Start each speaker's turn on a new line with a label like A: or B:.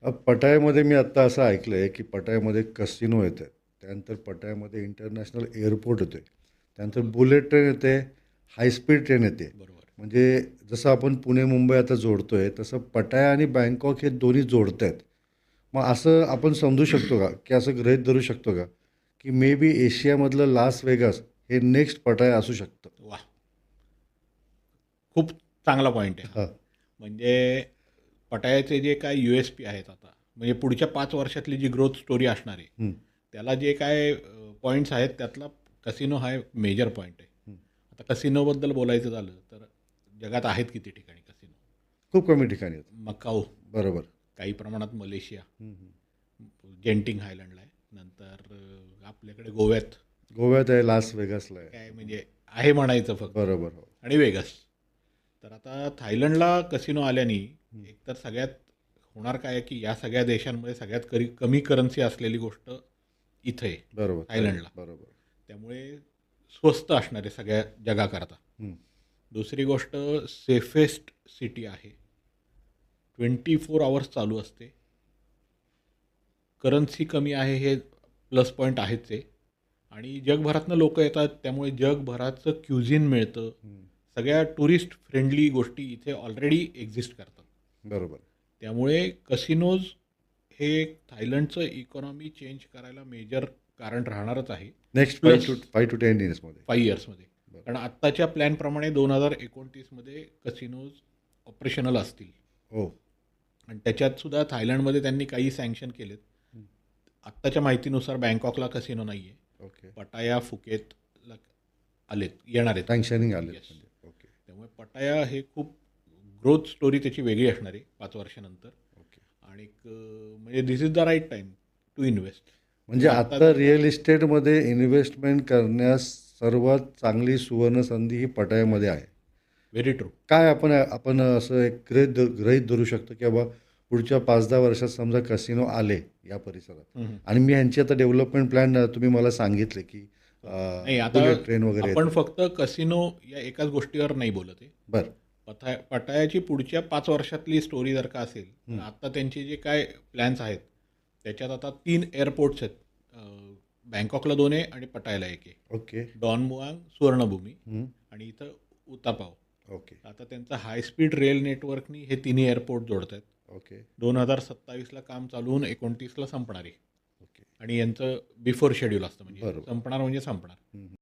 A: पटायामध्ये मी आत्ता असं ऐकलं आहे की पटायामध्ये कसिनो येत आहेत. त्यानंतर पटायामध्ये इंटरनॅशनल एअरपोर्ट येतो आहे. त्यानंतर बुलेट ट्रेन येते, हायस्पीड ट्रेन येते.
B: बरोबर.
A: म्हणजे जसं आपण पुणे मुंबई आता जोडतो आहे तसं पटाया आणि बँकॉक हे दोन्ही जोडत आहेत. मग असं आपण समजू शकतो का की असं गृहीत धरू शकतो का की मे बी एशियामधलं लास वेगास हे नेक्स्ट पटाया असू शकतं.
B: वा, खूप चांगला पॉईंट आहे हा.
A: हां.
B: म्हणजे पटायाचे जे काय USP आहेत आता, म्हणजे पुढच्या 5 वर्षातली जी ग्रोथ स्टोरी असणार आहे,
A: हं,
B: त्याला जे काय पॉईंट्स आहेत त्यातला कसिनो हा एक मेजर पॉईंट आहे.
A: हं.
B: आता कसिनोबद्दल बोलायचं झालं तर जगात आहेत किती ठिकाणी कसिनो?
A: खूप कमी ठिकाणी आहेत.
B: मकाऊ,
A: बरोबर.
B: काही प्रमाणात मलेशिया,
A: हं, हं.
B: जेंटिंग हायलंडला आहे, नंतर आपल्याकडे गोव्यात
A: गोव्यात आहे, लास वेगासला आहे.
B: काय म्हणजे आहे म्हणायचं फक्त,
A: बरोबर. हो.
B: आणि वेगस. तर आता थायलंडला कसिनो आल्याने
A: हं.
B: एकतर सगळ्यात होणार काय आहे की या सगळ्या देशांमध्ये सगळ्यात कमी करन्सी असलेली गोष्ट इथं आहे,
A: बरोबर.
B: थायलंडला.
A: बरोबर.
B: त्यामुळे स्वस्त असणार आहे सगळ्या जगाकरता.
A: हं.
B: दुसरी गोष्ट, सेफेस्ट सिटी आहे, 24 आवर्स चालू असते. करन्सी कमी आहे हे प्लस पॉईंट आहेच आहे. आणि जगभरातनं लोक येतात त्यामुळे जगभराचं क्युझिन मिळतं.
A: हं.
B: सगळ्या टुरिस्ट फ्रेंडली गोष्टी इथे ऑलरेडी एक्झिस्ट करतात.
A: बरोबर.
B: त्यामुळे कसिनोज हे थायलंडचं इकॉनॉमी चेंज करायला मेजर कारण राहणारच आहे.
A: Next
B: plus
A: 5 to 10 इयर्समध्ये.
B: 5 इयर्समध्ये.
A: बरं.
B: कारण आत्ताच्या प्लॅनप्रमाणे 2029मध्ये कसिनोज ऑपरेशनल असतील.
A: हो.
B: आणि त्याच्यात सुद्धा थायलंडमध्ये त्यांनी काही सँक्शन केलेत.
A: हं.
B: आत्ताच्या माहितीनुसार बँकॉकला कसिनो नाही आहे.
A: ओके.
B: पटाया, फुकेतला आलेत, येणार आहेत.
A: सँक्शनिंग आले
B: Yes.
A: म्हणजे. ओके.
B: त्यामुळे पटाया हे खूप ग्रोथ स्टोरी त्याची वेगळी असणार आहे 5 वर्षानंतर.
A: ओके.
B: आणि म्हणजे this is the right time to invest.
A: म्हणजे आता रिअल इस्टेटमध्ये इन्व्हेस्टमेंट करण्यास सर्वात चांगली सुवर्ण संधी ही पटायामध्ये आहे.
B: Very true.
A: काय आपण आपण असं एक गृहीत धरू शकतो की बाबा पुढच्या 5-10 वर्षात समजा कसिनो आले या परिसरात आणि मी ह्यांची आता डेव्हलपमेंट प्लॅन तुम्ही मला सांगितले की
B: नाही, आता
A: बुलेट ट्रेन वगैरे
B: आपण
A: येते.
B: फक्त कसिनो या एकाच गोष्टीवर नाही बोलत आहे.
A: बरं.
B: पटायाची पुढच्या 5 वर्षातली स्टोरी जर का असेल तर आता त्यांचे जे काय प्लॅन्स आहेत त्याच्यात आता 3 एअरपोर्ट्स आहेत. बँकॉकला 2 आहे आणि पटायाला 1 आहे.
A: ओके.
B: डॉन मुआंग, सुवर्णभूमी,
A: हं.
B: आणि इथं उतापाव.
A: ओके.
B: आता त्यांचं हायस्पीड रेल नेटवर्कनी हे तिन्ही एअरपोर्ट जोडत आहेत.
A: ओके.
B: 2027ला काम चालू होऊन 29ला संपणार आहे.
A: ओके.
B: आणि यांचं बिफोर शेड्यूल असतं, म्हणजे
A: बरोबर.
B: संपणार म्हणजे संपणार.
A: हं.